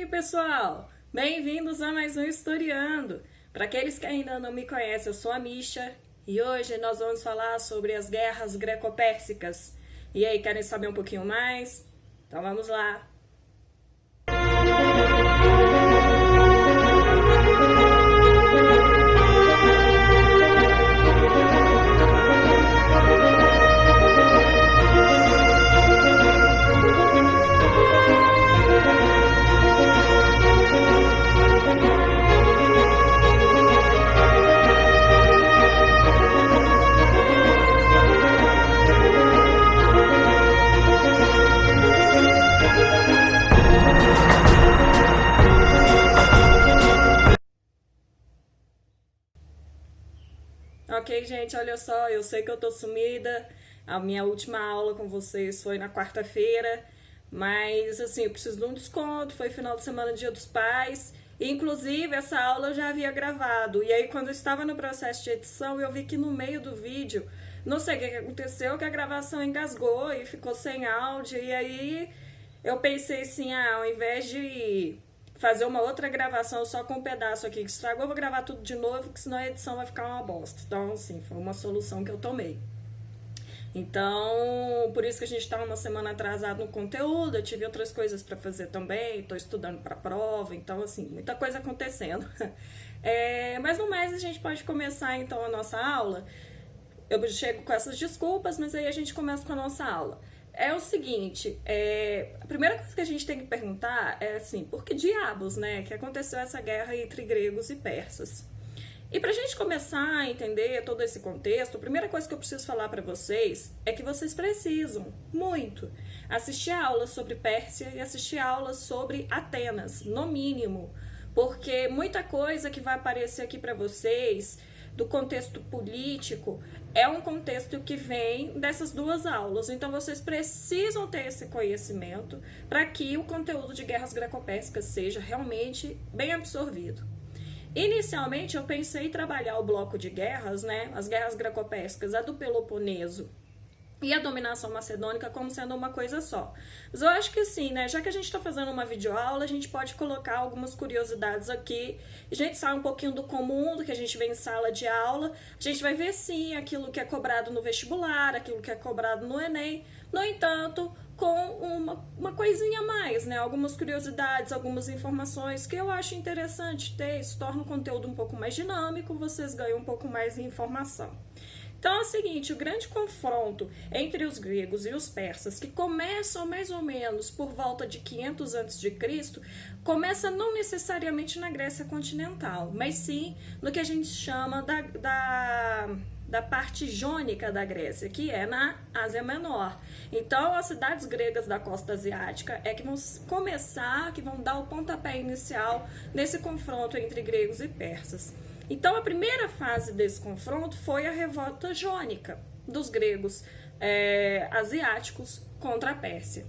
aí, pessoal? Bem-vindos a mais um Historiando. Para aqueles que ainda não me conhecem, eu sou a Misha e hoje nós vamos falar sobre as guerras greco-pérsicas. E aí, querem saber um pouquinho mais? Então vamos lá! Ok, gente, olha só, eu sei que eu tô sumida. A minha última aula com vocês foi na quarta-feira, mas assim, eu preciso de um desconto. Foi final de semana, Dia dos Pais. Inclusive, essa aula eu já havia gravado. E aí, quando eu estava no processo de edição, eu vi que no meio do vídeo, não sei o que aconteceu, que a gravação engasgou e ficou sem áudio. E aí eu pensei assim, ao invés de fazer uma outra gravação só com um pedaço aqui que estragou, eu vou gravar tudo de novo, porque senão a edição vai ficar uma bosta. Então, assim, foi uma solução que eu tomei. Então, por isso que a gente está uma semana atrasado no conteúdo. Eu tive outras coisas para fazer também, estou estudando para a prova, então, assim, muita coisa acontecendo. Mas no mais, a gente pode começar então a nossa aula. Eu chego com essas desculpas, mas aí a gente começa com a nossa aula. É o seguinte, a primeira coisa que a gente tem que perguntar é assim, por que diabos, né, que aconteceu essa guerra entre gregos e persas? E pra gente começar a entender todo esse contexto, a primeira coisa que eu preciso falar pra vocês é que vocês precisam, muito, assistir aulas sobre Pérsia e assistir aulas sobre Atenas, no mínimo, porque muita coisa que vai aparecer aqui pra vocês do contexto político é um contexto que vem dessas duas aulas. Então vocês precisam ter esse conhecimento para que o conteúdo de guerras greco-pérsicas seja realmente bem absorvido. Inicialmente eu pensei em trabalhar o bloco de guerras, né, as guerras greco-pérsicas, a do Peloponeso e a dominação macedônica como sendo uma coisa só. Mas eu acho que sim, né? Já que a gente está fazendo uma videoaula, a gente pode colocar algumas curiosidades aqui. A gente sai um pouquinho do comum, do que a gente vê em sala de aula. A gente vai ver sim aquilo que é cobrado no vestibular, aquilo que é cobrado no Enem. No entanto, com uma coisinha a mais, né? Algumas curiosidades, algumas informações que eu acho interessante ter. Isso torna o conteúdo um pouco mais dinâmico, vocês ganham um pouco mais de informação. Então é o seguinte, o grande confronto entre os gregos e os persas, que começam mais ou menos por volta de 500 a.C., começa não necessariamente na Grécia continental, mas sim no que a gente chama da parte jônica da Grécia, que é na Ásia Menor. Então, as cidades gregas da costa asiática é que vão começar, que vão dar o pontapé inicial nesse confronto entre gregos e persas. Então, a primeira fase desse confronto foi a revolta jônica dos gregos asiáticos contra a Pérsia.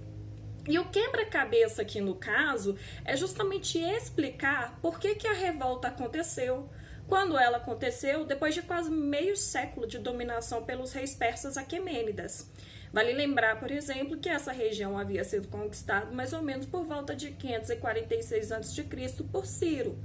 E o quebra-cabeça aqui no caso é justamente explicar por que a revolta aconteceu, quando ela aconteceu, depois de quase meio século de dominação pelos reis persas aquemênidas. Vale lembrar, por exemplo, que essa região havia sido conquistada mais ou menos por volta de 546 a.C. por Ciro.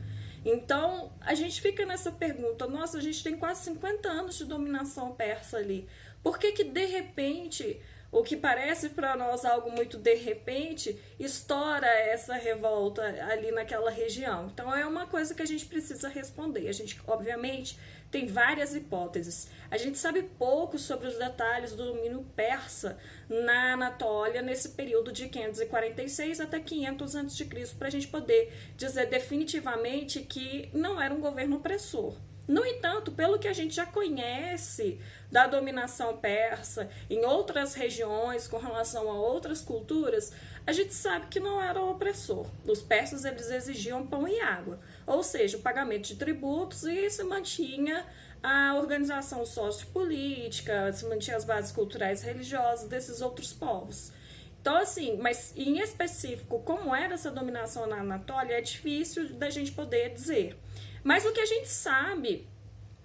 Então, a gente fica nessa pergunta, nossa, a gente tem quase 50 anos de dominação persa ali. Por que de repente, o que parece para nós algo muito de repente, estoura essa revolta ali naquela região? Então, é uma coisa que a gente precisa responder. A gente, obviamente, tem várias hipóteses. A gente sabe pouco sobre os detalhes do domínio persa na Anatólia nesse período de 546 até 500 a.C., para a gente poder dizer definitivamente que não era um governo opressor. No entanto, pelo que a gente já conhece da dominação persa em outras regiões com relação a outras culturas, a gente sabe que não era opressor. Os persas, eles exigiam pão e água, ou seja, o pagamento de tributos, e se mantinha a organização sociopolítica, se mantinha as bases culturais e religiosas desses outros povos. Então, assim, mas em específico, como era essa dominação na Anatólia, é difícil da gente poder dizer. Mas o que a gente sabe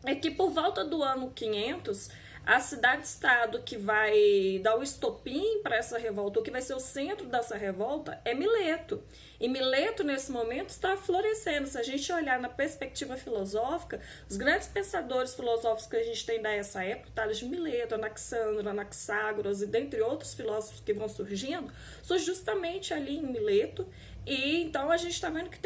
é que por volta do ano 500, a cidade-estado que vai dar o estopim para essa revolta, ou que vai ser o centro dessa revolta, é Mileto. E Mileto, nesse momento, está florescendo. Se a gente olhar na perspectiva filosófica, os grandes pensadores filosóficos que a gente tem dessa época, Tales de Mileto, Anaxandro, Anaxágoras e dentre outros filósofos que vão surgindo, surge justamente ali em Mileto. E então a gente está vendo que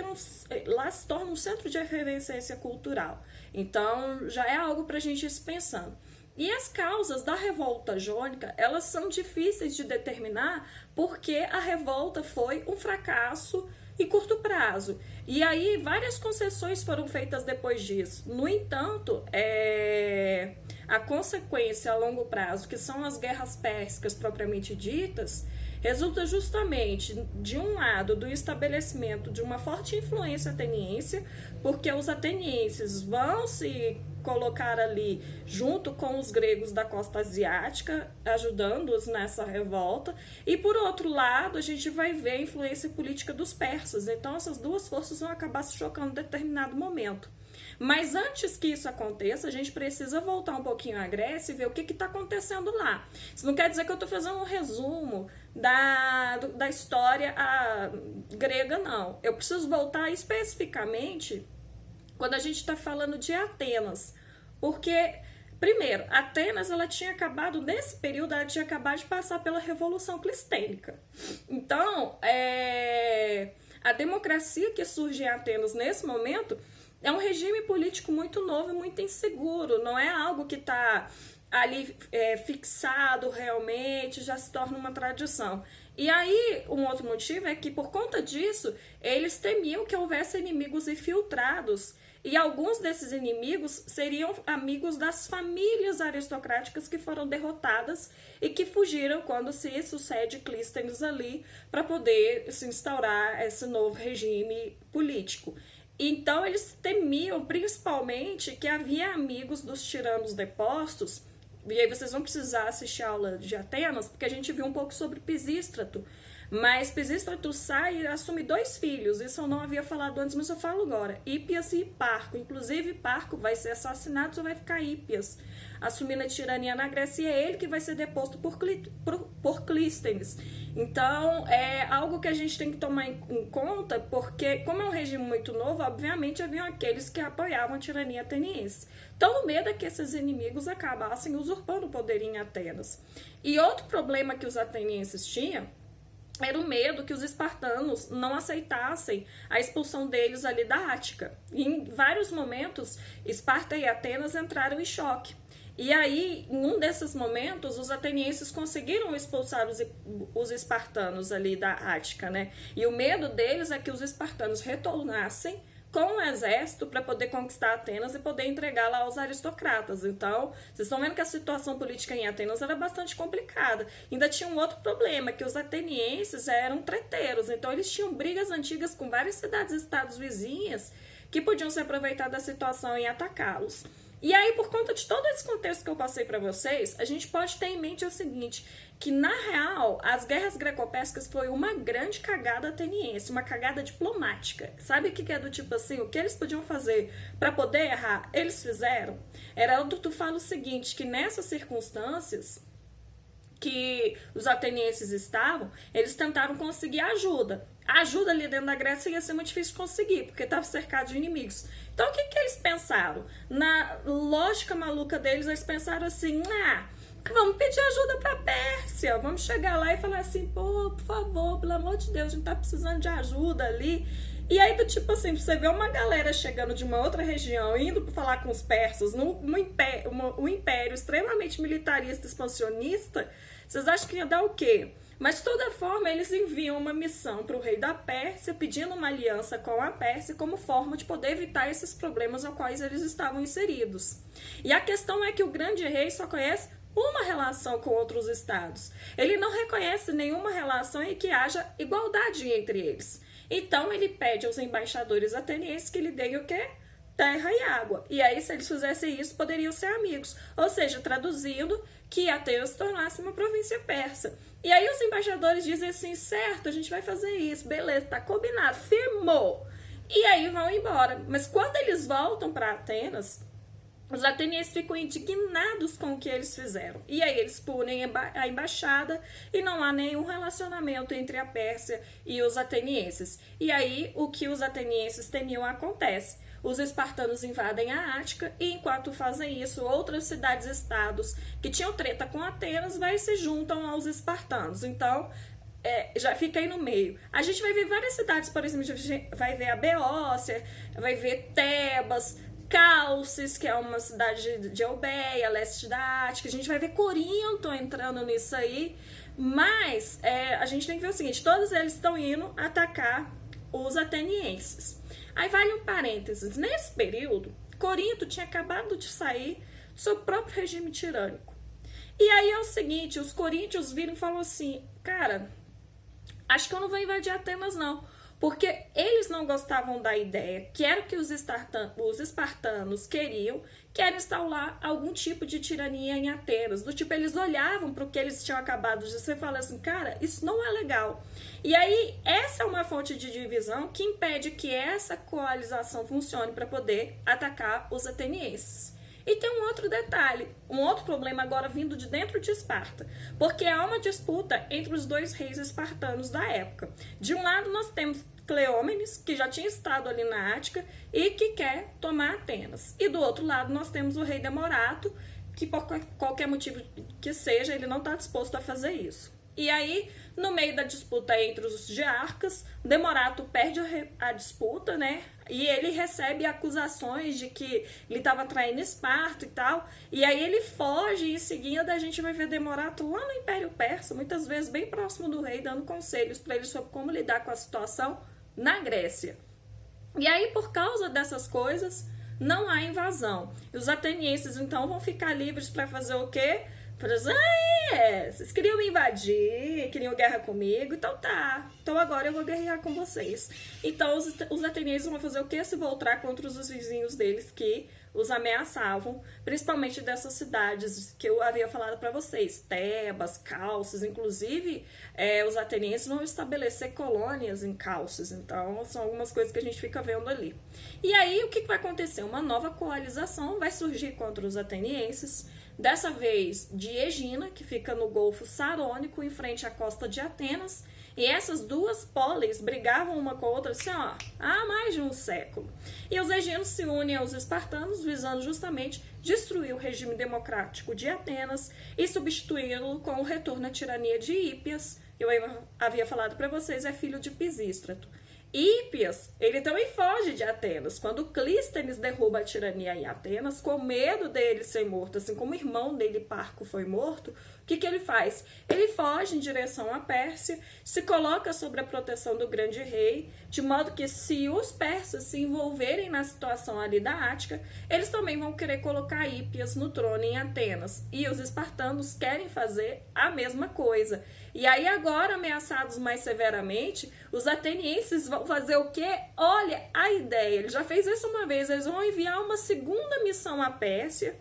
lá se torna um centro de efervescência cultural. Então já é algo para a gente ir se pensando. E as causas da revolta jônica, elas são difíceis de determinar porque a revolta foi um fracasso em curto prazo. E aí várias concessões foram feitas depois disso. No entanto, a consequência a longo prazo, que são as guerras pérsicas propriamente ditas, resulta justamente, de um lado, do estabelecimento de uma forte influência ateniense, porque os atenienses vão se colocar ali junto com os gregos da costa asiática, ajudando-os nessa revolta, e por outro lado a gente vai ver a influência política dos persas. Então essas duas forças vão acabar se chocando em determinado momento. Mas antes que isso aconteça, a gente precisa voltar um pouquinho à Grécia e ver o que está acontecendo lá. Isso não quer dizer que eu estou fazendo um resumo da história grega, não. Eu preciso voltar especificamente quando a gente está falando de Atenas. Porque, primeiro, Atenas, ela tinha acabado, nesse período, ela tinha acabado de passar pela Revolução Clistênica. Então, a democracia que surge em Atenas nesse momento é um regime político muito novo e muito inseguro, não é algo que está ali fixado realmente, já se torna uma tradição. E aí, um outro motivo é que, por conta disso, eles temiam que houvesse inimigos infiltrados, e alguns desses inimigos seriam amigos das famílias aristocráticas que foram derrotadas e que fugiram quando se sucede Clístenes ali para poder se instaurar esse novo regime político. Então, eles temiam principalmente que havia amigos dos tiranos depostos, e aí vocês vão precisar assistir a aula de Atenas, porque a gente viu um pouco sobre Pisístrato, mas Pisístrato sai e assume 2 filhos, isso eu não havia falado antes, mas eu falo agora, Hípias e Hiparco. Inclusive, Hiparco vai ser assassinado, só vai ficar Hípias assumindo a tirania na Grécia, e é ele que vai ser deposto por Clístenes. Então, é algo que a gente tem que tomar em conta, porque, como é um regime muito novo, obviamente haviam aqueles que apoiavam a tirania ateniense. Então, o medo é que esses inimigos acabassem usurpando o poder em Atenas. E outro problema que os atenienses tinham era o medo que os espartanos não aceitassem a expulsão deles ali da Ática. E em vários momentos, Esparta e Atenas entraram em choque. E aí, em um desses momentos, os atenienses conseguiram expulsar os espartanos ali da Ática, né? E o medo deles é que os espartanos retornassem com o exército para poder conquistar Atenas e poder entregá-la aos aristocratas. Então, vocês estão vendo que a situação política em Atenas era bastante complicada. Ainda tinha um outro problema, que os atenienses eram treteiros. Então, eles tinham brigas antigas com várias cidades e estados vizinhas que podiam se aproveitar da situação e atacá-los. E aí, por conta de todo esse contexto que eu passei para vocês, a gente pode ter em mente o seguinte, que na real, as guerras greco-pérsicas foi uma grande cagada ateniense, uma cagada diplomática. Sabe o que é do tipo assim, o que eles podiam fazer para poder errar, eles fizeram? Heródoto fala o seguinte, que nessas circunstâncias que os atenienses estavam, eles tentaram conseguir ajuda. A ajuda ali dentro da Grécia ia ser muito difícil de conseguir, porque estava cercado de inimigos. Então, o que eles pensaram? Na lógica maluca deles, eles pensaram assim, vamos pedir ajuda para a Pérsia, vamos chegar lá e falar assim, pô, por favor, pelo amor de Deus, a gente tá precisando de ajuda ali. E aí, do tipo assim, você vê uma galera chegando de uma outra região, indo para falar com os persas, um império extremamente militarista, expansionista, vocês acham que ia dar o quê? Mas, de toda forma, eles enviam uma missão para o rei da Pérsia, pedindo uma aliança com a Pérsia como forma de poder evitar esses problemas aos quais eles estavam inseridos. E a questão é que o grande rei só conhece uma relação com outros estados. Ele não reconhece nenhuma relação em que haja igualdade entre eles. Então, ele pede aos embaixadores atenienses que lhe deem o quê? Terra e água. E aí, se eles fizessem isso, poderiam ser amigos. Ou seja, traduzindo, que Atenas se tornasse uma província persa. E aí os embaixadores dizem assim, certo, a gente vai fazer isso, beleza, tá combinado, firmou. E aí vão embora. Mas quando eles voltam para Atenas, Os atenienses ficam indignados com o que eles fizeram. E aí eles punem a embaixada e não há nenhum relacionamento entre a Pérsia e os atenienses. E aí o que os atenienses temiam acontece. Os espartanos invadem a Ática e enquanto fazem isso, outras cidades-estados que tinham treta com Atenas se juntam aos espartanos. Então, já fica aí no meio. A gente vai ver várias cidades, por exemplo, a gente vai ver a Beócia, vai ver Tebas, Calcis, que é uma cidade de Eubéia, leste da Ática. A gente vai ver Corinto entrando nisso aí. Mas a gente tem que ver o seguinte, todos eles estão indo atacar os atenienses. Aí vale um parênteses. Nesse período, Corinto tinha acabado de sair do seu próprio regime tirânico. E aí é o seguinte, os coríntios viram e falaram assim, cara, acho que eu não vou invadir Atenas não. Porque eles não gostavam da ideia, que era o que os espartanos queriam, que era instaurar algum tipo de tirania em Atenas. Do tipo, eles olhavam para o que eles tinham acabado de ser e falavam assim, cara, isso não é legal. E aí, essa é uma fonte de divisão que impede que essa coalização funcione para poder atacar os atenienses. E tem um outro detalhe, um outro problema agora vindo de dentro de Esparta, porque há uma disputa entre os dois reis espartanos da época. De um lado nós temos Cleómenes, que já tinha estado ali na Ática e que quer tomar Atenas. E do outro lado nós temos o rei Demorato, que por qualquer motivo que seja, ele não está disposto a fazer isso. E aí, no meio da disputa entre os diarcas, Demorato perde a disputa, né? E ele recebe acusações de que ele estava traindo Esparta e tal. E aí ele foge e em seguida a gente vai ver Demorato lá no Império Persa, muitas vezes bem próximo do rei, dando conselhos para ele sobre como lidar com a situação na Grécia. E aí, por causa dessas coisas, não há invasão. E os atenienses, então, vão ficar livres para fazer o quê? Para dizer, vocês queriam me invadir, queriam guerra comigo, então tá. Então agora eu vou guerrear com vocês. Então os atenienses vão fazer o quê? Se voltar contra os vizinhos deles que os ameaçavam, principalmente dessas cidades que eu havia falado para vocês, Tebas, Calcis, inclusive os atenienses vão estabelecer colônias em Calcis, então são algumas coisas que a gente fica vendo ali. E aí o que vai acontecer? Uma nova coalização vai surgir contra os atenienses, dessa vez de Egina, que fica no Golfo Sarônico, em frente à costa de Atenas, e essas duas polis brigavam uma com a outra assim, ó, há mais de um século. E os eginos se unem aos espartanos, visando justamente destruir o regime democrático de Atenas e substituí-lo com o retorno à tirania de Hípias. Eu havia falado para vocês, é filho de Pisístrato. Hípias, ele também foge de Atenas. Quando Clístenes derruba a tirania em Atenas, com medo dele ser morto, assim como o irmão dele, Parco, foi morto, o que ele faz? Ele foge em direção à Pérsia, se coloca sob a proteção do grande rei, de modo que se os persas se envolverem na situação ali da Ática, eles também vão querer colocar Hípias no trono em Atenas. E os espartanos querem fazer a mesma coisa. E aí agora, ameaçados mais severamente, os atenienses vão fazer o quê? Olha a ideia, ele já fez isso uma vez, eles vão enviar uma segunda missão à Pérsia,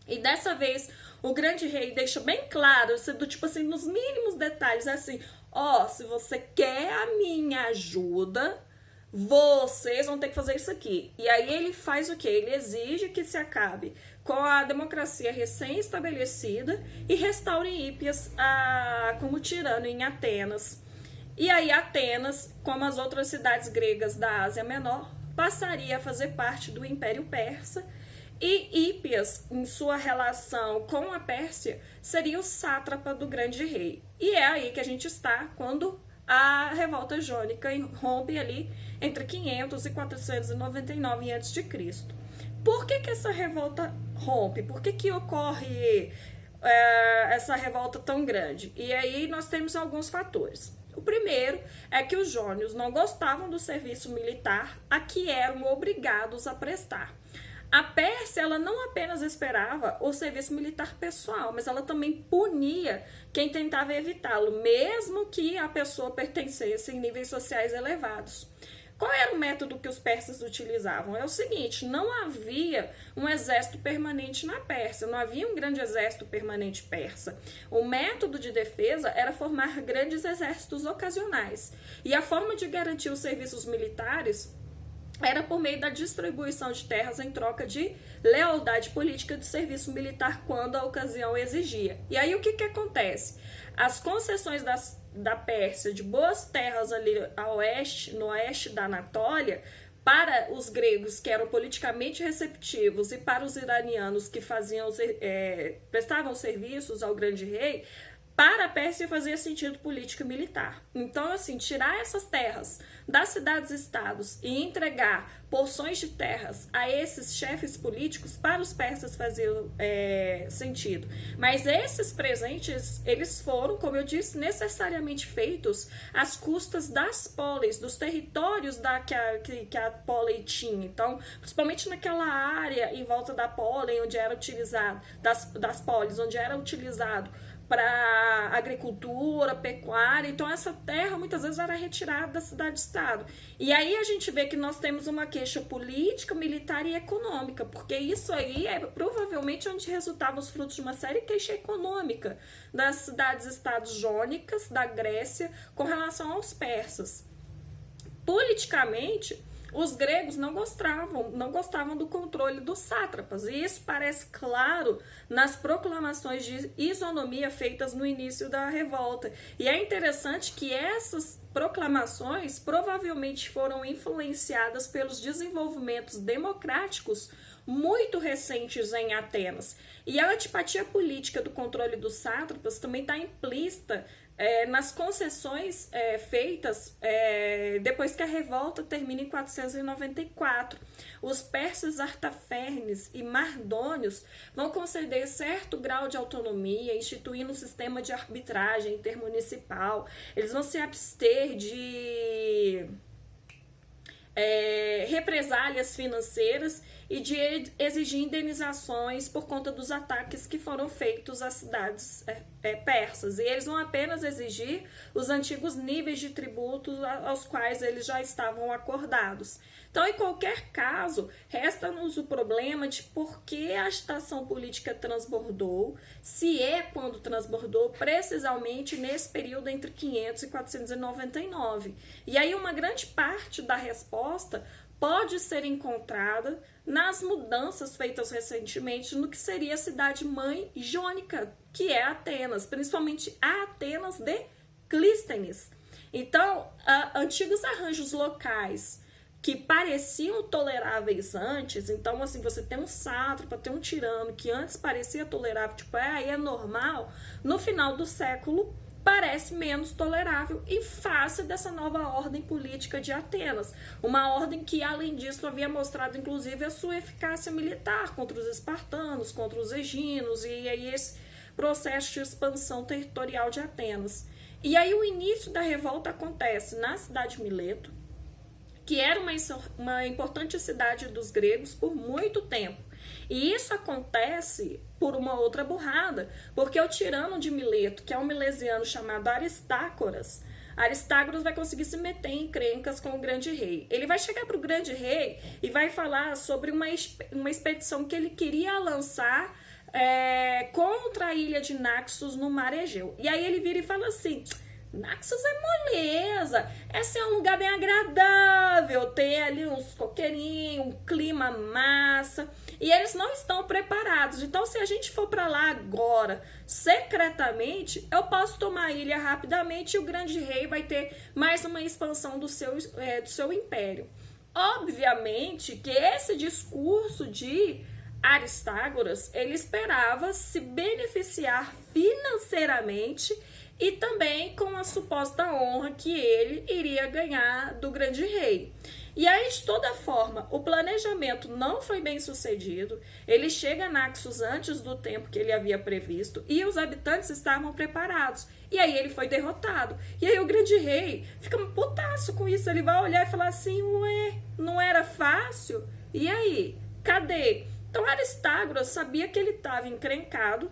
e dessa vez o grande rei deixa bem claro, do tipo assim, nos mínimos detalhes, assim, ó, se você quer a minha ajuda, vocês vão ter que fazer isso aqui. E aí ele faz o quê? Ele exige que se acabe com a democracia recém-estabelecida e restaure Hípias como tirano em Atenas. E aí Atenas, como as outras cidades gregas da Ásia Menor, passaria a fazer parte do Império Persa, e Hípias, em sua relação com a Pérsia, seria o sátrapa do grande rei. E é aí que a gente está quando a revolta jônica rompe ali entre 500 e 499 a.C. Por que essa revolta rompe? Por que ocorre essa revolta tão grande? E aí nós temos alguns fatores. O primeiro é que os jônios não gostavam do serviço militar a que eram obrigados a prestar. A Pérsia, ela não apenas esperava o serviço militar pessoal, mas ela também punia quem tentava evitá-lo, mesmo que a pessoa pertencesse em níveis sociais elevados. Qual era o método que os persas utilizavam? É o seguinte, não havia um exército permanente na Pérsia, não havia um grande exército permanente persa. O método de defesa era formar grandes exércitos ocasionais. E a forma de garantir os serviços militares era por meio da distribuição de terras em troca de lealdade política de serviço militar quando a ocasião exigia. E aí o que acontece? As concessões da Pérsia de boas terras ali a oeste, no oeste da Anatólia, para os gregos que eram politicamente receptivos e para os iranianos que prestavam serviços ao grande rei, para a Pérsia fazia sentido político e militar. Então, assim, tirar essas terras das cidades-estados e entregar porções de terras a esses chefes políticos, para os persas fazia sentido. Mas esses presentes, eles foram, como eu disse, necessariamente feitos às custas das polis, dos territórios que a poli tinha. Então, principalmente naquela área em volta da poli, onde era utilizado, das polis, onde era utilizado para agricultura, pecuária. Então essa terra muitas vezes era retirada da cidade-estado. E aí a gente vê que nós temos uma queixa política, militar e econômica, porque isso aí é provavelmente onde resultavam os frutos de uma série de queixa econômica das cidades-estados jônicas da Grécia com relação aos persas. Politicamente, os gregos não gostavam do controle dos sátrapas, e isso parece claro nas proclamações de isonomia feitas no início da revolta. E é interessante que essas proclamações provavelmente foram influenciadas pelos desenvolvimentos democráticos muito recentes em Atenas. E a antipatia política do controle dos sátrapas também está implícita nas concessões feitas depois que a revolta termina em 494. Os persas Artafernes e Mardônios vão conceder certo grau de autonomia, instituindo um sistema de arbitragem intermunicipal. Eles vão se abster de represálias financeiras e de exigir indenizações por conta dos ataques que foram feitos às cidades persas. E eles vão apenas exigir os antigos níveis de tributos aos quais eles já estavam acordados. Então, em qualquer caso, resta-nos o problema de por que a agitação política transbordou, se é quando transbordou, precisamente nesse período entre 500 e 499. E aí uma grande parte da resposta pode ser encontrada nas mudanças feitas recentemente no que seria a cidade-mãe jônica, que é Atenas, principalmente a Atenas de Clístenes. Então, antigos arranjos locais que pareciam toleráveis antes, então assim, você tem um sátrapa, tem um tirano que antes parecia tolerável, tipo, aí é normal, no final do século parece menos tolerável em face dessa nova ordem política de Atenas. Uma ordem que, além disso, havia mostrado, inclusive, a sua eficácia militar contra os espartanos, contra os eginos, e aí esse processo de expansão territorial de Atenas. E aí o início da revolta acontece na cidade de Mileto, que era uma importante cidade dos gregos por muito tempo. E isso acontece por uma outra burrada, porque o tirano de Mileto, que é um milesiano chamado Aristágoras vai conseguir se meter em encrencas com o grande rei. Ele vai chegar para o grande rei e vai falar sobre uma expedição que ele queria lançar contra a ilha de Naxos no mar Egeu. E aí ele vira e fala assim: Naxos é moleza, esse é um lugar bem agradável, tem ali uns coqueirinhos, um clima massa, e eles não estão preparados. Então, se a gente for para lá agora, secretamente, eu posso tomar a ilha rapidamente e o grande rei vai ter mais uma expansão do seu império. Obviamente que esse discurso de Aristágoras, ele esperava se beneficiar financeiramente e também com a suposta honra que ele iria ganhar do grande rei. E aí, de toda forma, o planejamento não foi bem sucedido, ele chega a Naxos antes do tempo que ele havia previsto e os habitantes estavam preparados. E aí ele foi derrotado. E aí o grande rei fica um putaço com isso, ele vai olhar e falar assim: ué, não era fácil? E aí, cadê? Então Aristágoras sabia que ele estava encrencado,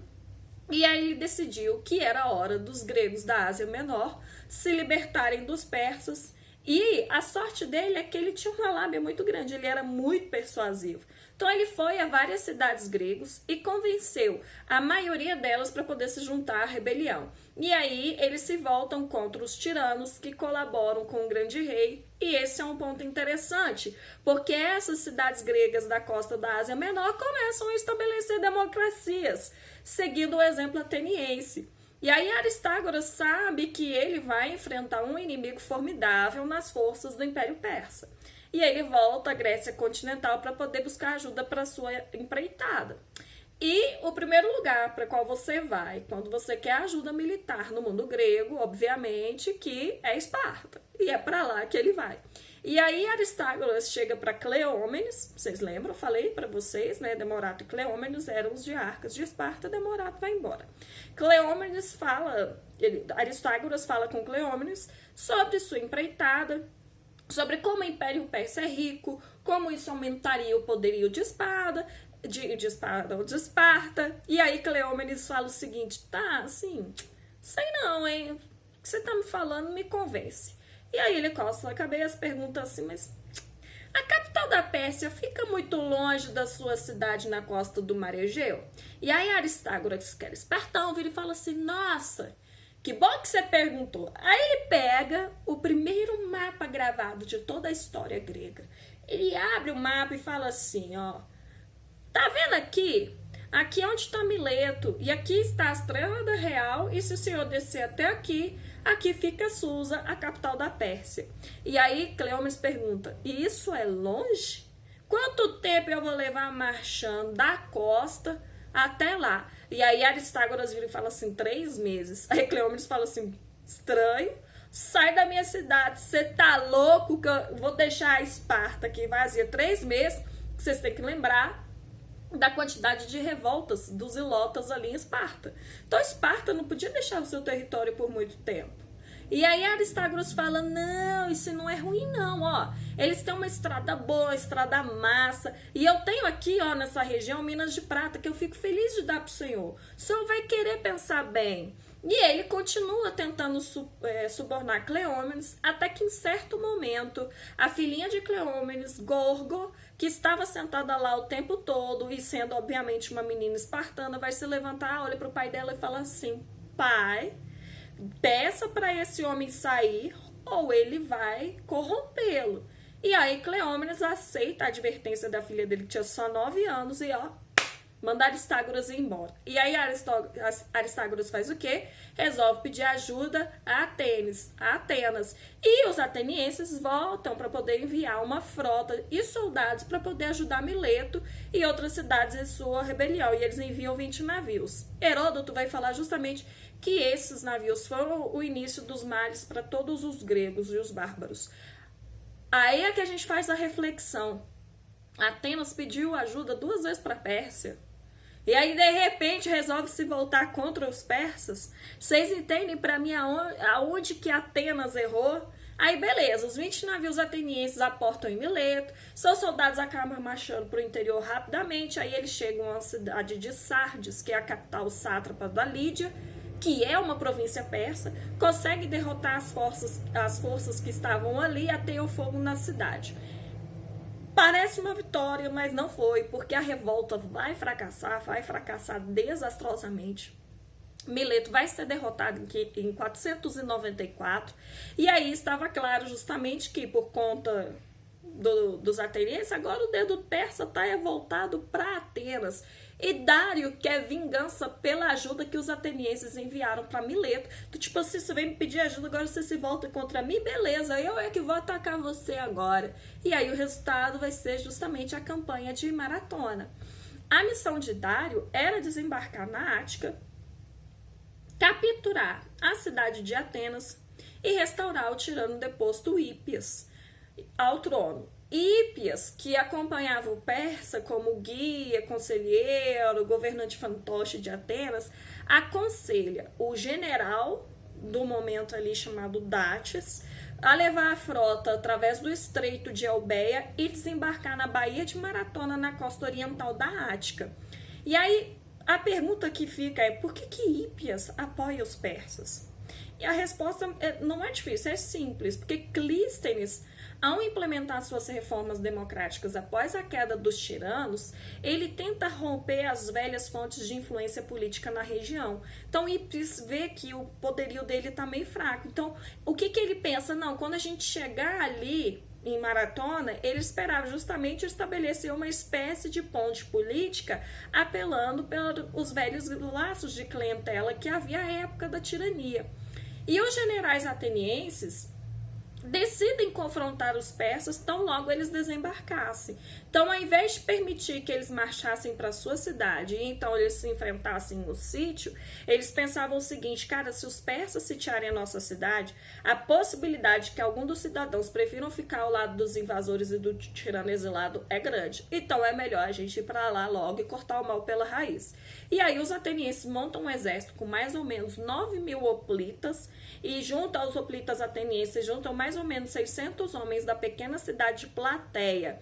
e aí ele decidiu que era a hora dos gregos da Ásia Menor se libertarem dos persas E a sorte dele é que ele tinha uma lábia muito grande, ele era muito persuasivo. Então ele foi a várias cidades gregas e convenceu a maioria delas para poder se juntar à rebelião. E aí eles se voltam contra os tiranos que colaboram com o grande rei. E esse é um ponto interessante, porque essas cidades gregas da costa da Ásia Menor começam a estabelecer democracias, seguindo o exemplo ateniense. E aí Aristágoras sabe que ele vai enfrentar um inimigo formidável nas forças do Império Persa. E aí ele volta à Grécia continental para poder buscar ajuda para sua empreitada. E o primeiro lugar para qual você vai quando você quer ajuda militar no mundo grego, obviamente, que é Esparta. E é para lá que ele vai. E aí Aristágoras chega para Cleómenes, vocês lembram? Eu falei para vocês, né? Demórato e Cleómenes eram os diarcas de Esparta, Demórato vai embora. Aristágoras fala com Cleómenes sobre sua empreitada, sobre como o Império Persa é rico, como isso aumentaria o poderio de Esparta. E aí Cleómenes fala o seguinte: tá, assim, sei não, hein? O que você tá me falando me convence. E aí ele coça a cabeça, pergunta assim, mas a capital da Pérsia fica muito longe da sua cidade na costa do Mar Egeu? E aí Aristágoras, que era espertão, vira e fala assim: nossa, que bom que você perguntou. Aí ele pega o primeiro mapa gravado de toda a história grega. Ele abre o mapa e fala assim, ó, tá vendo aqui? Aqui é onde está Mileto, e aqui está a Estrela Real, e se o senhor descer até aqui, aqui fica Susa, a capital da Pérsia. E aí Cleómenes pergunta, e isso é longe? Quanto tempo eu vou levar marchando da costa até lá? E aí Aristágoras vira e fala assim, 3 meses. Aí Cleómenes fala assim, estranho, sai da minha cidade, você tá louco que eu vou deixar a Esparta aqui vazia 3 meses? Vocês têm que lembrar da quantidade de revoltas dos ilotas ali em Esparta. Então Esparta não podia deixar o seu território por muito tempo. E aí Aristágoras fala, não, isso não é ruim não, ó. Eles têm uma estrada boa, estrada massa, e eu tenho aqui, ó, nessa região, Minas de Prata, que eu fico feliz de dar pro senhor. O senhor vai querer pensar bem. E ele continua tentando subornar Cleómenes, até que em certo momento, a filhinha de Cleómenes, Gorgo, que estava sentada lá o tempo todo, e sendo obviamente uma menina espartana, vai se levantar, olha para o pai dela e fala assim, pai, peça para esse homem sair ou ele vai corrompê-lo. E aí Cleómenes aceita a advertência da filha dele, que tinha só 9 anos, e ó, manda Aristágoras ir embora. E aí Aristágoras faz o quê? Resolve pedir ajuda a Atenas. E os atenienses voltam para poder enviar uma frota e soldados para poder ajudar Mileto e outras cidades em sua rebelião. E eles enviam 20 navios. Heródoto vai falar justamente que esses navios foram o início dos males para todos os gregos e os bárbaros. Aí é que a gente faz a reflexão. Atenas pediu ajuda 2 vezes para a Pérsia. E aí, de repente, resolve se voltar contra os persas. Vocês entendem para mim aonde que Atenas errou? Aí, beleza, os 20 navios atenienses aportam em Mileto, seus soldados acabam marchando para o interior rapidamente, aí eles chegam à cidade de Sardes, que é a capital sátrapa da Lídia, que é uma província persa, consegue derrotar as forças que estavam ali e ateia o fogo na cidade. Parece uma vitória, mas não foi, porque a revolta vai fracassar desastrosamente. Mileto vai ser derrotado em 494, e aí estava claro justamente que por conta dos atenienses, agora o dedo persa está voltado para Atenas. E Dário quer vingança pela ajuda que os atenienses enviaram para Mileto. Tipo assim, você vem me pedir ajuda, agora você se volta contra mim, beleza, eu é que vou atacar você agora. E aí o resultado vai ser justamente a campanha de Maratona. A missão de Dário era desembarcar na Ática, capturar a cidade de Atenas e restaurar o tirano deposto Hípias ao trono. Hípias, que acompanhava o persa como guia, conselheiro, governante fantoche de Atenas, aconselha o general do momento ali chamado Dátis a levar a frota através do estreito de Eubeia e desembarcar na Baía de Maratona, na costa oriental da Ática. E aí a pergunta que fica é, por que Hípias apoia os persas? a resposta não é difícil, é simples, porque Clístenes, ao implementar suas reformas democráticas após a queda dos tiranos, ele tenta romper as velhas fontes de influência política na região. Então, Hippias vê que o poderio dele está meio fraco. Então, o que ele pensa? Não, quando a gente chegar ali em Maratona, ele esperava justamente estabelecer uma espécie de ponte política, apelando pelos velhos laços de clientela que havia à época da tirania. E os generais atenienses decidem confrontar os persas tão logo eles desembarcassem. Então, ao invés de permitir que eles marchassem para sua cidade e então eles se enfrentassem no sítio, eles pensavam o seguinte: cara, se os persas sitiarem a nossa cidade, a possibilidade de que algum dos cidadãos prefiram ficar ao lado dos invasores e do tirano exilado é grande. Então, é melhor a gente ir para lá logo e cortar o mal pela raiz. E aí os atenienses montam um exército com mais ou menos 9.000 hoplitas e junto aos hoplitas atenienses juntam mais ou menos 600 homens da pequena cidade de Plateia,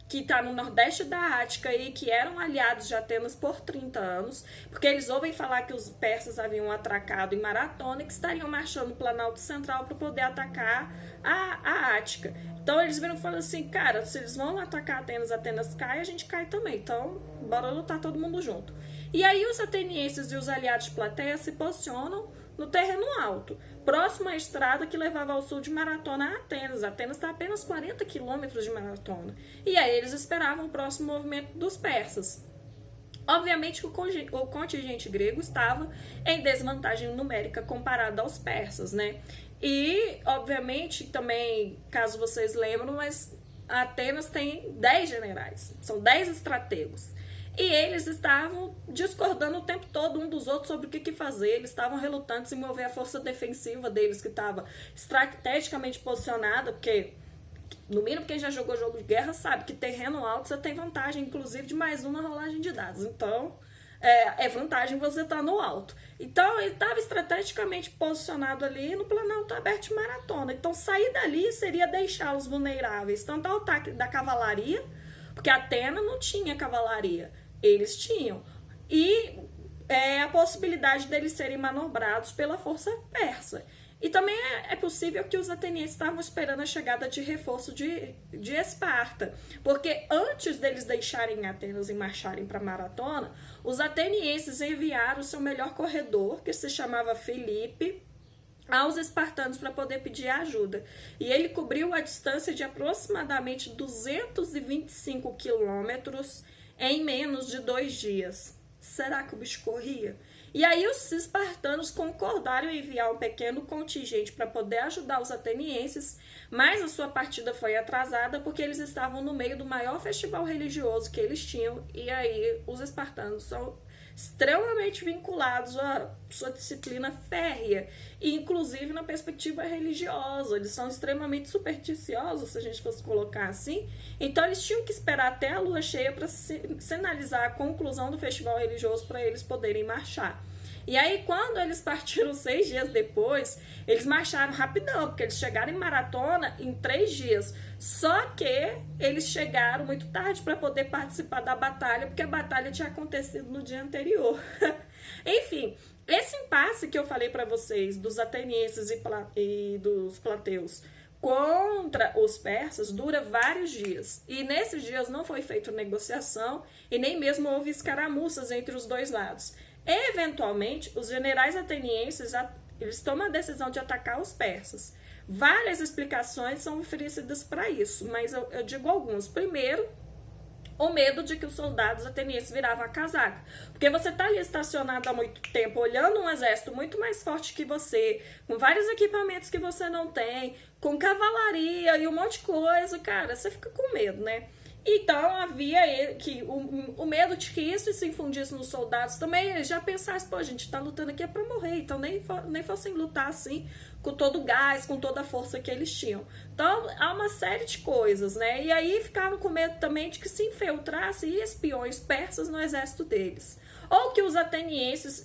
que está no nordeste da Ática e que eram aliados de Atenas por 30 anos, porque eles ouvem falar que os persas haviam atracado em Maratona e que estariam marchando no Planalto Central para poder atacar a Ática. Então eles viram e falaram assim: cara, se eles vão atacar Atenas, Atenas cai, a gente cai também. Então, bora lutar todo mundo junto. E aí os atenienses e os aliados de Plateia se posicionam no terreno alto, próximo à estrada que levava ao sul de Maratona a Atenas. Atenas está a apenas 40 quilômetros de Maratona. E aí eles esperavam o próximo movimento dos persas. Obviamente que o contingente grego estava em desvantagem numérica comparado aos persas, né? E, obviamente, também, caso vocês lembram, mas Atenas tem 10 generais, são 10 estrategos. E eles estavam discordando o tempo todo um dos outros sobre o que fazer. Eles estavam relutantes em mover a força defensiva deles, que estava estrategicamente posicionada, porque, no mínimo, quem já jogou jogo de guerra sabe que terreno alto você tem vantagem, inclusive, de mais uma rolagem de dados. Então, é vantagem você estar no alto. Então, ele estava estrategicamente posicionado ali no Planalto Aberto de Maratona. Então, sair dali seria deixá-los vulneráveis, tanto ao ataque da cavalaria, porque Atenas não tinha cavalaria. Eles tinham. E a possibilidade deles serem manobrados pela força persa. E também é possível que os atenienses estavam esperando a chegada de reforço de Esparta. Porque antes deles deixarem Atenas e marcharem para Maratona, os atenienses enviaram o seu melhor corredor, que se chamava Filipe, aos espartanos para poder pedir ajuda. E ele cobriu a distância de aproximadamente 225 quilômetros em menos de 2 dias. Será que o bicho corria? E aí os espartanos concordaram em enviar um pequeno contingente para poder ajudar os atenienses, mas a sua partida foi atrasada porque eles estavam no meio do maior festival religioso que eles tinham, e aí os espartanos são extremamente vinculados à sua disciplina férrea, e inclusive na perspectiva religiosa. Eles são extremamente supersticiosos, se a gente fosse colocar assim. Então eles tinham que esperar até a lua cheia para sinalizar a conclusão do festival religioso para eles poderem marchar. E aí, quando eles partiram 6 dias depois, eles marcharam rapidão, porque eles chegaram em Maratona em 3 dias. Só que eles chegaram muito tarde para poder participar da batalha, porque a batalha tinha acontecido no dia anterior. Enfim, esse impasse que eu falei para vocês dos atenienses e dos plateus contra os persas dura vários dias. E nesses dias não foi feita negociação e nem mesmo houve escaramuças entre os dois lados. Eventualmente, os generais atenienses eles tomam a decisão de atacar os persas. Várias explicações são oferecidas para isso, mas eu digo algumas. Primeiro, o medo de que os soldados atenienses viravam a casaca. Porque você está ali estacionado há muito tempo, olhando um exército muito mais forte que você, com vários equipamentos que você não tem, com cavalaria e um monte de coisa, cara, você fica com medo, né? Então, havia que o medo de que isso se infundisse nos soldados também. Eles já pensassem: pô, a gente tá lutando aqui é pra morrer. Então, nem fossem lutar assim, com todo o gás, com toda a força que eles tinham. Então, há uma série de coisas, né? E aí, ficaram com medo também de que se infiltrassem espiões persas no exército deles. Ou que os atenienses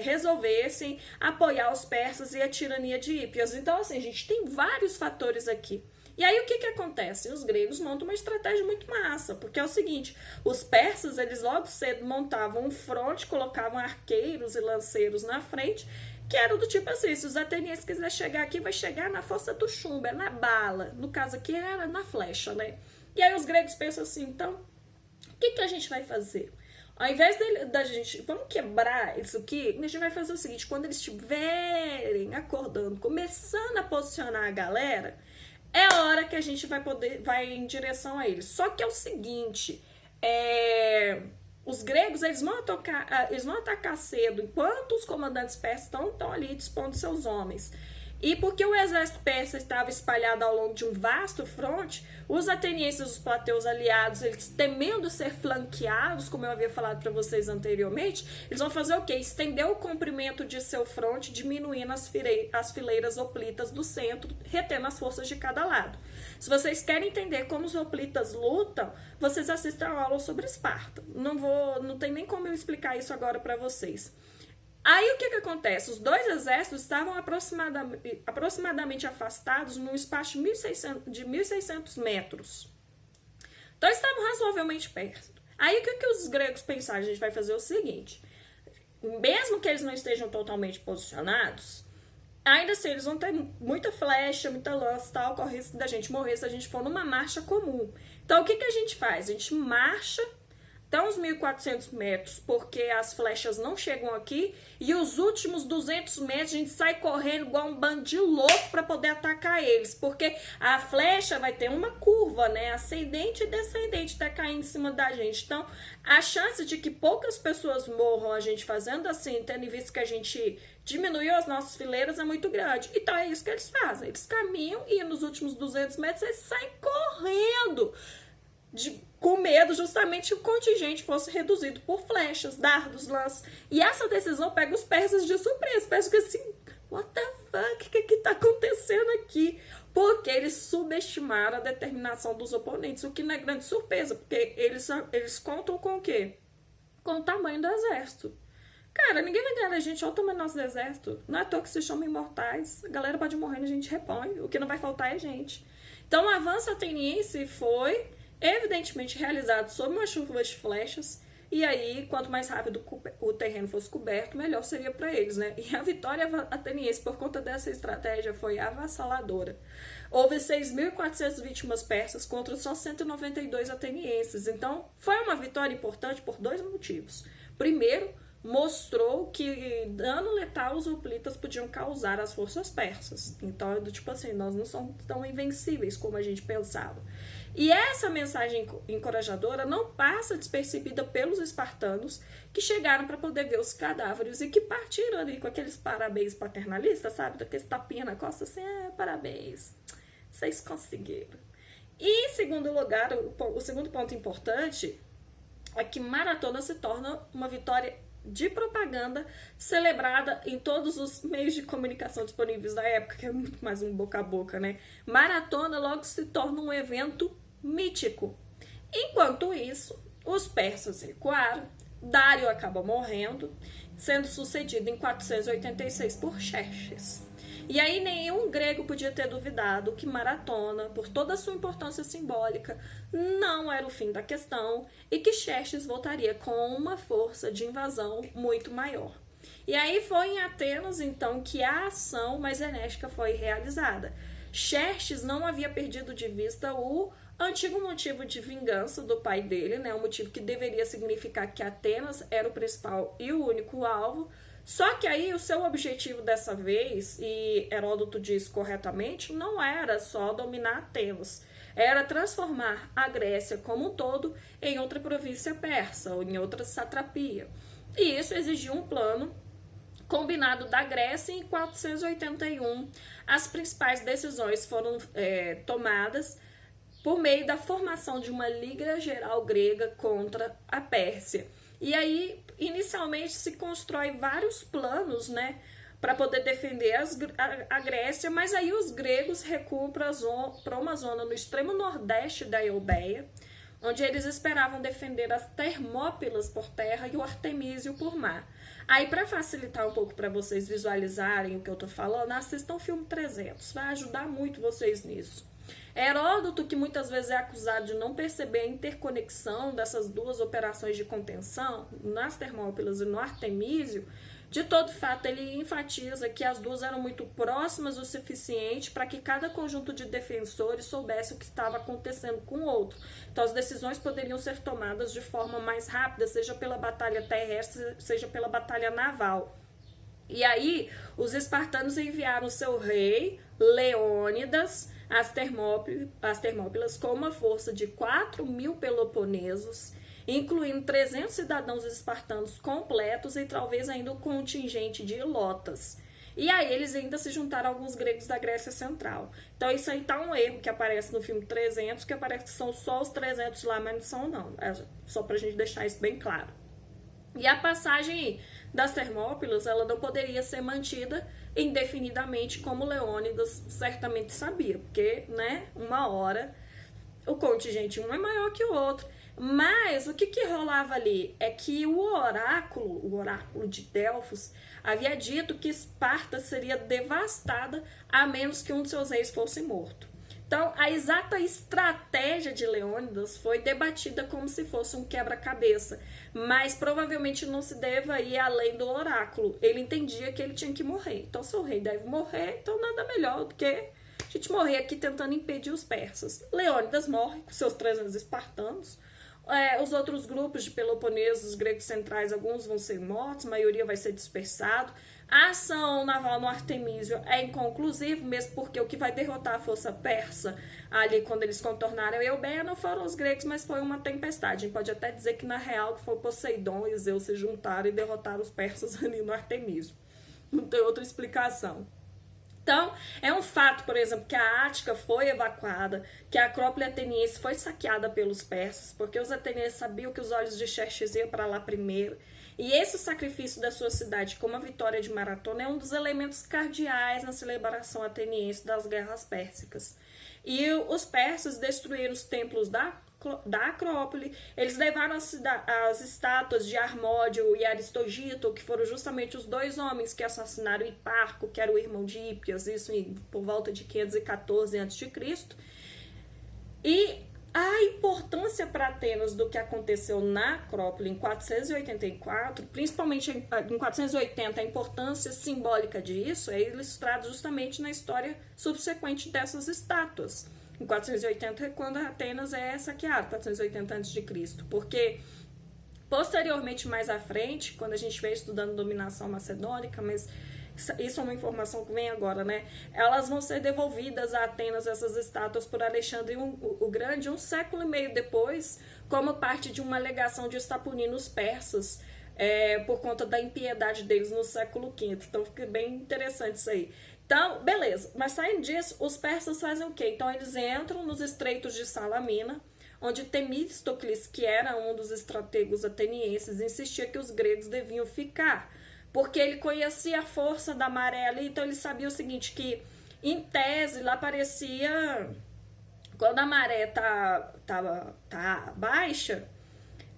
resolvessem apoiar os persas e a tirania de Hippias. Então, assim, a gente tem vários fatores aqui. E aí o que acontece? Os gregos montam uma estratégia muito massa, porque é o seguinte: os persas, eles logo cedo montavam um fronte, colocavam arqueiros e lanceiros na frente, que era do tipo assim, se os atenienses quiserem chegar aqui, vai chegar na força do chumbo, é na bala. No caso aqui era na flecha, né? E aí os gregos pensam assim, então, o que a gente vai fazer? Ao invés da gente, vamos quebrar isso aqui, a gente vai fazer o seguinte, quando eles estiverem acordando, começando a posicionar a galera, é a hora que a gente vai em direção a eles. Só que é o seguinte, os gregos, eles vão atacar cedo, enquanto os comandantes persas estão ali dispondo seus homens. E porque o exército persa estava espalhado ao longo de um vasto fronte, os atenienses e os plateus aliados, eles temendo ser flanqueados, como eu havia falado para vocês anteriormente, eles vão fazer o quê? Estender o comprimento de seu fronte, diminuindo as fileiras hoplitas do centro, retendo as forças de cada lado. Se vocês querem entender como os hoplitas lutam, vocês assistam a aula sobre Esparta. Não tem nem como eu explicar isso agora para vocês. Aí o que acontece? Os dois exércitos estavam aproximadamente afastados num espaço de 1.600 metros. Então estavam razoavelmente perto. Aí o que os gregos pensaram? A gente vai fazer o seguinte, mesmo que eles não estejam totalmente posicionados, ainda assim eles vão ter muita flecha, muita lança, tal, corre risco da gente morrer se a gente for numa marcha comum. Então o que a gente faz? A gente marcha até uns 1.400 metros, porque as flechas não chegam aqui, e os últimos 200 metros a gente sai correndo igual um bando de louco para poder atacar eles, porque a flecha vai ter uma curva, né, ascendente e descendente, até cair em cima da gente. Então, a chance de que poucas pessoas morram a gente fazendo assim, tendo em vista que a gente diminuiu as nossas fileiras, é muito grande. Então, é isso que eles fazem. Eles caminham e nos últimos 200 metros eles saem correndo, com medo justamente que o contingente fosse reduzido por flechas, dardos, lanças. E essa decisão pega os persas de surpresa. Pensam que assim, what the fuck, o que está acontecendo aqui? Porque eles subestimaram a determinação dos oponentes, o que não é grande surpresa, porque eles contam com o quê? Com o tamanho do exército. Cara, ninguém vai ganhar a gente, olha o tamanho do nosso exército. Não é à toa que se chama imortais. A galera pode morrer e a gente repõe. O que não vai faltar é gente. Então o avanço ateniense foi evidentemente realizado sob uma chuva de flechas, e aí, quanto mais rápido o terreno fosse coberto, melhor seria para eles, né? E a vitória ateniense, por conta dessa estratégia, foi avassaladora. Houve 6.400 vítimas persas contra só 192 atenienses. Então, foi uma vitória importante por dois motivos. Primeiro, mostrou que dano letal os hoplitas podiam causar às forças persas. Então, é do tipo assim, nós não somos tão invencíveis como a gente pensava. E essa mensagem encorajadora não passa despercebida pelos espartanos, que chegaram para poder ver os cadáveres e que partiram ali com aqueles parabéns paternalistas, sabe? Daqueles tapinha na costa, assim, parabéns, vocês conseguiram. E, em segundo lugar, o segundo ponto importante é que Maratona se torna uma vitória de propaganda celebrada em todos os meios de comunicação disponíveis da época, que é muito mais um boca a boca, né? Maratona logo se torna um evento mítico. Enquanto isso, os persas recuaram, Dário acaba morrendo, sendo sucedido em 486 por Xerxes. E aí nenhum grego podia ter duvidado que Maratona, por toda a sua importância simbólica, não era o fim da questão e que Xerxes voltaria com uma força de invasão muito maior. E aí foi em Atenas, então, que a ação mais enérgica foi realizada. Xerxes não havia perdido de vista o antigo motivo de vingança do pai dele, né? Um motivo que deveria significar que Atenas era o principal e o único alvo. Só que aí o seu objetivo dessa vez, e Heródoto diz corretamente, não era só dominar Atenas, era transformar a Grécia como um todo em outra província persa, ou em outra satrapia. E isso exigiu um plano combinado da Grécia. Em 481, as principais decisões foram tomadas por meio da formação de uma Liga Geral Grega contra a Pérsia. E aí, inicialmente, se constrói vários planos, né, para poder defender a Grécia, mas aí os gregos recuam para uma zona no extremo nordeste da Eubéia, onde eles esperavam defender as Termópilas por terra e o Artemísio por mar. Aí, para facilitar um pouco para vocês visualizarem o que eu tô falando, assistam o filme 300, vai ajudar muito vocês nisso. Heródoto, que muitas vezes é acusado de não perceber a interconexão dessas duas operações de contenção, nas Termópilas e no Artemísio, De todo fato, ele enfatiza que as duas eram muito próximas o suficiente para que cada conjunto de defensores soubesse o que estava acontecendo com o outro. Então, as decisões poderiam ser tomadas de forma mais rápida, seja pela batalha terrestre, seja pela batalha naval. E aí, os espartanos enviaram seu rei, Leônidas, às Termópilas com uma força de 4.000 peloponesos, incluindo 300 cidadãos espartanos completos e talvez ainda um contingente de ilotas. E aí eles ainda se juntaram a alguns gregos da Grécia Central. Então isso aí tá um erro que aparece no filme 300, que aparece que são só os 300 lá, mas não são não. É só pra gente deixar isso bem claro. E a passagem das Termópilas, ela não poderia ser mantida indefinidamente, como Leônidas certamente sabia, porque, né, uma hora o contingente um é maior que o outro. Mas o que rolava ali é que o oráculo de Delfos, havia dito que Esparta seria devastada a menos que um de seus reis fosse morto. Então, a exata estratégia de Leônidas foi debatida como se fosse um quebra-cabeça, mas provavelmente não se deva ir além do oráculo. Ele entendia que ele tinha que morrer. Então, se o rei deve morrer, então nada melhor do que a gente morrer aqui tentando impedir os persas. Leônidas morre com seus 300 espartanos. Os outros grupos de peloponesos, gregos centrais, alguns vão ser mortos, a maioria vai ser dispersado. A ação naval no Artemísio é inconclusiva, mesmo porque o que vai derrotar a força persa ali quando eles contornaram a Eubeia não foram os gregos, mas foi uma tempestade. A gente pode até dizer que na real foi Poseidon e Zeus se juntaram e derrotaram os persas ali no Artemísio. Não tem outra explicação. Então, é um fato, por exemplo, que a Ática foi evacuada, que a Acrópole ateniense foi saqueada pelos persas, porque os atenienses sabiam que os olhos de Xerxes iam para lá primeiro. E esse sacrifício da sua cidade como a vitória de Maratona é um dos elementos cardeais na celebração ateniense das guerras pérsicas. E os persas destruíram os templos da Acrópole, eles levaram as estátuas de Harmódio e Aristogito, que foram justamente os dois homens que assassinaram Hiparco, que era o irmão de Hípias, isso por volta de 514 a.C. E a importância para Atenas do que aconteceu na Acrópole em 484, principalmente em 480, a importância simbólica disso é ilustrada justamente na história subsequente dessas estátuas. Em 480 é quando Atenas é saqueada, 480 a.C., porque posteriormente, mais à frente, quando a gente vem estudando dominação macedônica, mas isso é uma informação que vem agora, né? Elas vão ser devolvidas a Atenas, essas estátuas, por Alexandre o Grande, um século e meio depois, como parte de uma alegação de estapuninos persas, por conta da impiedade deles no século V. Então fica bem interessante isso aí. Então, beleza. Mas saindo disso, os persas fazem o quê? Então eles entram nos estreitos de Salamina, onde Temístocles, que era um dos estrategos atenienses, insistia que os gregos deviam ficar, porque ele conhecia a força da maré ali, então ele sabia o seguinte, que em tese lá parecia, quando a maré tá baixa,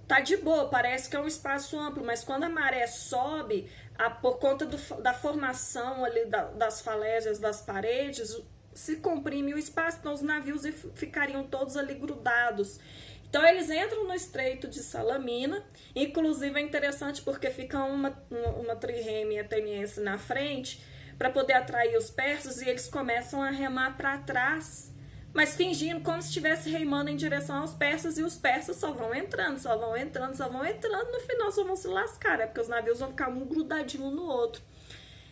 tá de boa, parece que é um espaço amplo, mas quando a maré sobe, por conta da formação ali das falésias das paredes, se comprime o espaço, então os navios ficariam todos ali grudados. Então eles entram no estreito de Salamina, inclusive é interessante porque fica uma trireme ateniense na frente para poder atrair os persas e eles começam a remar para trás, mas fingindo como se estivesse remando em direção aos persas, e os persas só vão entrando, no final só vão se lascar, né? Porque os navios vão ficar um grudadinho um no outro.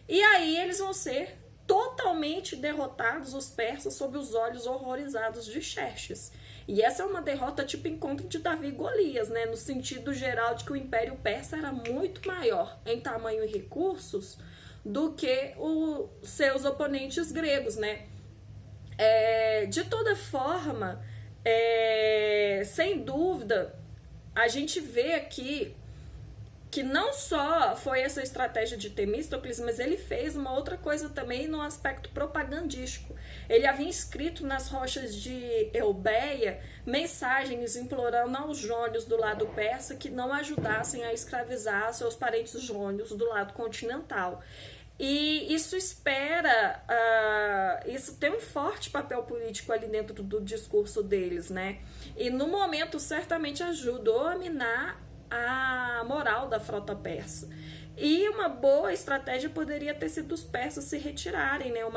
E aí eles vão ser totalmente derrotados, os persas, sob os olhos horrorizados de Xerxes. E essa é uma derrota tipo encontro de Davi e Golias, né? No sentido geral de que o Império Persa era muito maior em tamanho e recursos do que os seus oponentes gregos, né? De toda forma, sem dúvida, a gente vê aqui que não só foi essa estratégia de Temístocles, mas ele fez uma outra coisa também no aspecto propagandístico. Ele havia escrito nas rochas de Eubeia mensagens implorando aos jônios do lado persa que não ajudassem a escravizar seus parentes jônios do lado continental. E isso isso tem um forte papel político ali dentro do discurso deles, né? E no momento certamente ajudou a minar a moral da frota persa. E uma boa estratégia poderia ter sido os persas se retirarem, né? Ou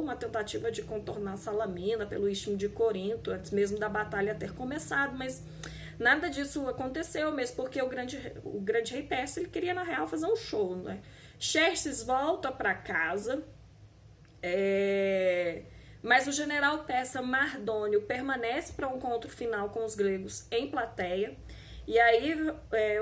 uma tentativa de contornar Salamina pelo istmo de Corinto, antes mesmo da batalha ter começado, mas nada disso aconteceu, mesmo porque o grande rei persa ele queria, na real, fazer um show, né? Xerxes volta para casa, mas o general persa Mardônio permanece para um encontro final com os gregos em Plateia. E aí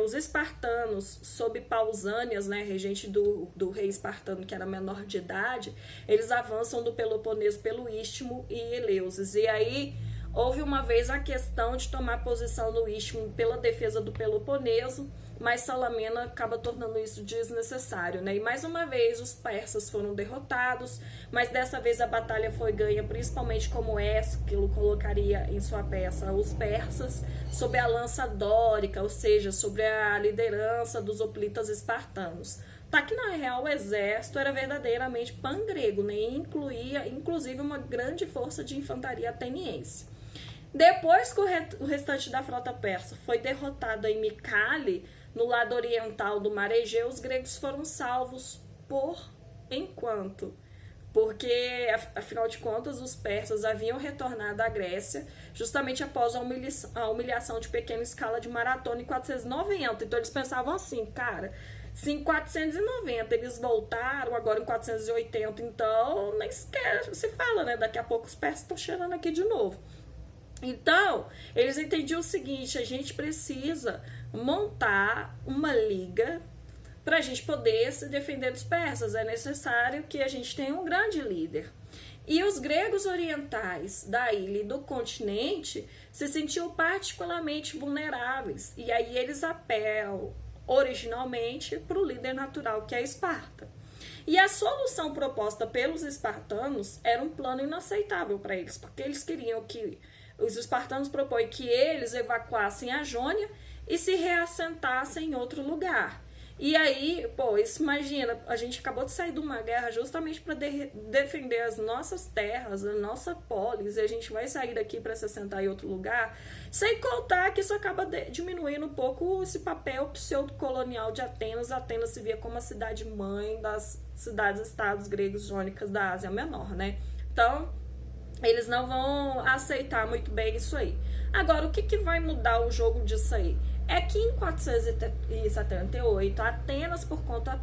os espartanos, sob Pausânias, né, regente do rei espartano que era menor de idade, eles avançam do Peloponeso pelo Istmo e Eleusis. E aí houve uma vez a questão de tomar posição no Istmo pela defesa do Peloponeso, mas Salamina acaba tornando isso desnecessário, né? E mais uma vez os persas foram derrotados, mas dessa vez a batalha foi ganha principalmente como Ésquilo colocaria em sua peça os persas sob a lança dórica, ou seja, sobre a liderança dos hoplitas espartanos. Tá que na real o exército era verdadeiramente pan-grego, né? E incluía inclusive uma grande força de infantaria ateniense. Depois que o restante da frota persa foi derrotada em Micale, no lado oriental do Mar Egeu, os gregos foram salvos por enquanto. Porque, afinal de contas, os persas haviam retornado à Grécia justamente após a humilhação de pequena escala de Maratona em 490. Então, eles pensavam assim, cara, se em 490 eles voltaram, agora em 480, então nem sequer se fala, né? Daqui a pouco os persas estão chegando aqui de novo. Então, eles entendiam o seguinte, a gente precisa montar uma liga para a gente poder se defender dos persas. É necessário que a gente tenha um grande líder. E os gregos orientais da ilha e do continente se sentiam particularmente vulneráveis. E aí eles apelam originalmente para o líder natural, que é Esparta. E a solução proposta pelos espartanos era um plano inaceitável para eles, porque eles queriam que os espartanos propõem que eles evacuassem a Jônia e se reassentassem em outro lugar. E aí, isso imagina, a gente acabou de sair de uma guerra justamente para defender as nossas terras, a nossa polis, e a gente vai sair daqui para se assentar em outro lugar, sem contar que isso acaba diminuindo um pouco esse papel pseudo-colonial de Atenas. Atenas se via como a cidade-mãe das cidades-estados gregos jônicas da Ásia Menor, né? Então, eles não vão aceitar muito bem isso aí. Agora, o que vai mudar o jogo disso aí? É que em 478, Atenas, por conta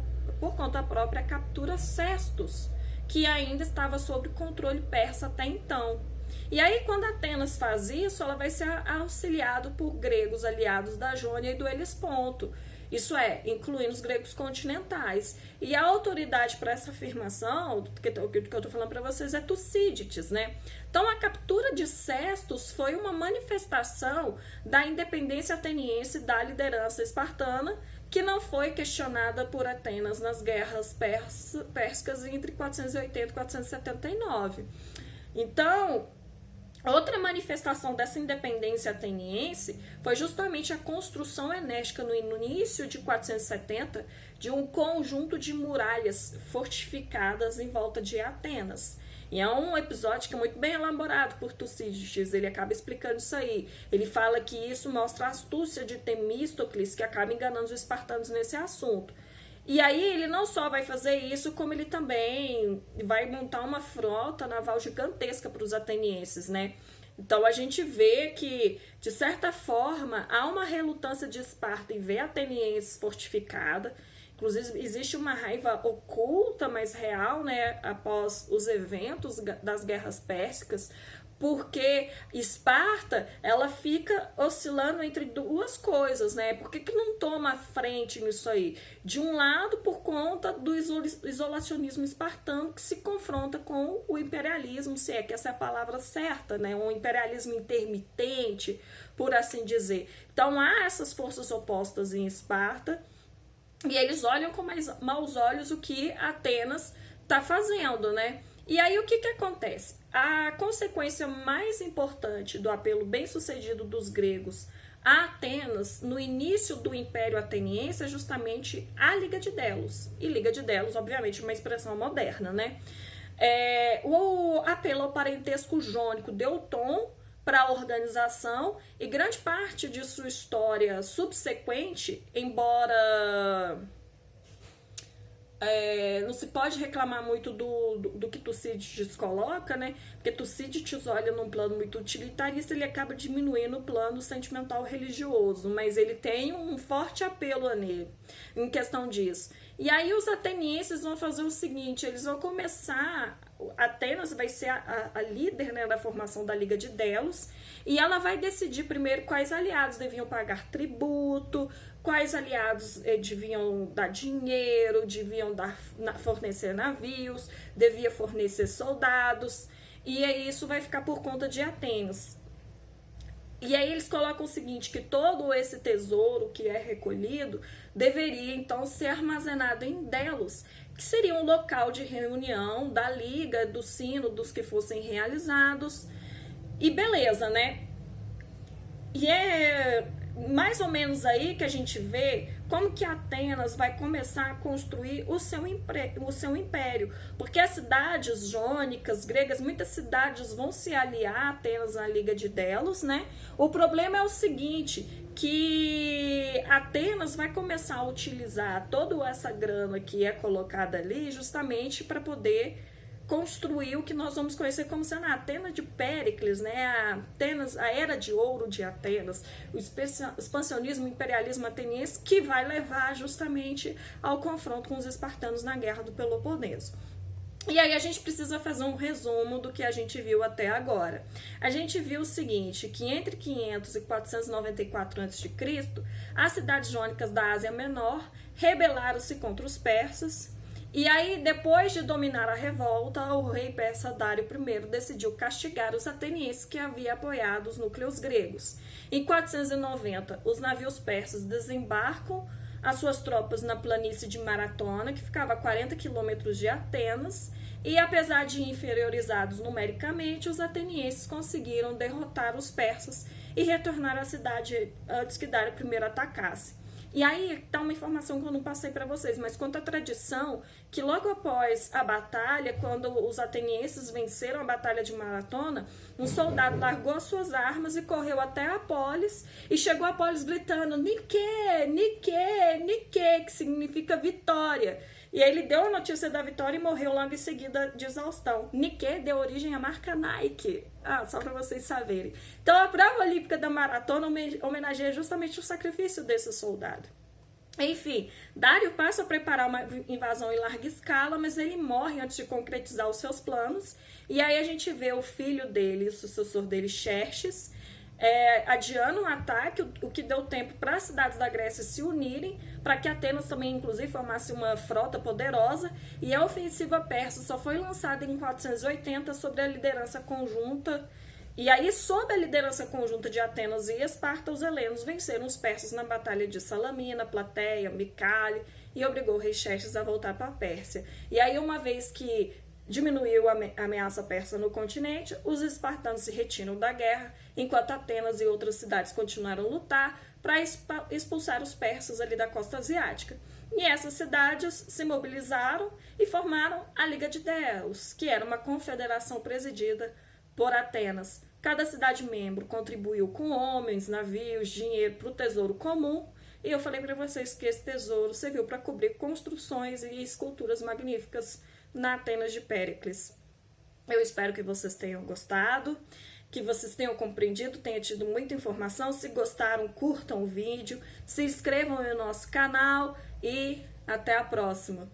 própria, captura Sestos, que ainda estava sob controle persa até então. E aí, quando Atenas faz isso, ela vai ser auxiliada por gregos aliados da Jônia e do Helesponto. Isso é, incluindo os gregos continentais. E a autoridade para essa afirmação, que eu estou falando para vocês, é Tucídides, né? Então, a captura de Sestos foi uma manifestação da independência ateniense da liderança espartana, que não foi questionada por Atenas nas guerras persas entre 480 e 479. Então, outra manifestação dessa independência ateniense foi justamente a construção enérgica no início de 470 de um conjunto de muralhas fortificadas em volta de Atenas. E é um episódio que é muito bem elaborado por Tucídides, ele acaba explicando isso aí. Ele fala que isso mostra a astúcia de Temístocles, que acaba enganando os espartanos nesse assunto. E aí ele não só vai fazer isso, como ele também vai montar uma frota naval gigantesca para os atenienses, né? Então a gente vê que, de certa forma, há uma relutância de Esparta em ver atenienses fortificada. Inclusive, existe uma raiva oculta, mas real, né, após os eventos das guerras pérsicas, porque Esparta, ela fica oscilando entre duas coisas, né? Por que não toma frente nisso aí? De um lado, por conta do isolacionismo espartano, que se confronta com o imperialismo, se é que essa é a palavra certa, né? Um imperialismo intermitente, por assim dizer. Então, há essas forças opostas em Esparta, e eles olham com maus olhos o que Atenas está fazendo, né? E aí o que acontece? A consequência mais importante do apelo bem-sucedido dos gregos a Atenas no início do Império Ateniense é justamente a Liga de Delos. E Liga de Delos, obviamente, é uma expressão moderna, né? O apelo ao parentesco jônico deu tom para a organização e grande parte de sua história subsequente, embora Não se pode reclamar muito do que Tucídides coloca, né? Porque Tucídides olha num plano muito utilitarista, ele acaba diminuindo o plano sentimental religioso, mas ele tem um forte apelo nele em questão disso. E aí os atenienses vão fazer o seguinte, eles vão começar... Atenas vai ser a líder, né, da formação da Liga de Delos, e ela vai decidir primeiro quais aliados deviam pagar tributo, quais aliados deviam dar dinheiro, deviam fornecer navios, devia fornecer soldados, e aí isso vai ficar por conta de Atenas. E aí eles colocam o seguinte, que todo esse tesouro que é recolhido deveria então ser armazenado em Delos, que seria um local de reunião da liga, do sino, dos que fossem realizados, e beleza, né? E é mais ou menos aí que a gente vê como que Atenas vai começar a construir o seu império, porque as cidades jônicas, gregas, muitas cidades vão se aliar a Atenas na Liga de Delos, né? O problema é o seguinte, que Atenas vai começar a utilizar toda essa grana que é colocada ali justamente para poder construir o que nós vamos conhecer como sendo a Atenas de Péricles, né? A era de ouro de Atenas, o expansionismo, o imperialismo ateniense, que vai levar justamente ao confronto com os espartanos na Guerra do Peloponeso. E aí a gente precisa fazer um resumo do que a gente viu até agora. A gente viu o seguinte, que entre 500 e 494 a.C., as cidades jônicas da Ásia Menor rebelaram-se contra os persas. E aí, depois de dominar a revolta, o rei persa Dário I decidiu castigar os atenienses que haviam apoiado os núcleos gregos. Em 490, os navios persas desembarcam as suas tropas na planície de Maratona, que ficava a 40 quilômetros de Atenas, e apesar de inferiorizados numericamente, os atenienses conseguiram derrotar os persas e retornar à cidade antes que Dário I atacasse. E aí tá uma informação que eu não passei para vocês, mas conta a tradição que logo após a batalha, quando os atenienses venceram a batalha de Maratona, um soldado largou suas armas e correu até a polis e chegou a polis gritando Nike, Nike, Nike, que significa vitória. E aí ele deu a notícia da vitória e morreu logo em seguida de exaustão. Nike deu origem à marca Nike. Só para vocês saberem. Então a prova olímpica da maratona homenageia justamente o sacrifício desse soldado. Enfim, Dário passa a preparar uma invasão em larga escala, mas ele morre antes de concretizar os seus planos. E aí a gente vê o filho dele, o sucessor dele, Xerxes, adiando um ataque, o que deu tempo para as cidades da Grécia se unirem, para que Atenas também, inclusive, formasse uma frota poderosa, e a ofensiva persa só foi lançada em 480 sob a liderança conjunta. E aí, sob a liderança conjunta de Atenas e Esparta, os helenos venceram os persas na batalha de Salamina, Plateia, Micale, e obrigou o rei Xerxes a voltar para a Pérsia. E aí, uma vez que diminuiu a ameaça persa no continente, os espartanos se retiram da guerra, enquanto Atenas e outras cidades continuaram a lutar para expulsar os persas ali da costa asiática. E essas cidades se mobilizaram e formaram a Liga de Delos, que era uma confederação presidida por Atenas. Cada cidade-membro contribuiu com homens, navios, dinheiro para o tesouro comum, e eu falei para vocês que esse tesouro serviu para cobrir construções e esculturas magníficas na Atenas de Péricles. Eu espero que vocês tenham gostado, que vocês tenham compreendido, tenham tido muita informação. Se gostaram, curtam o vídeo, se inscrevam no nosso canal e até a próxima.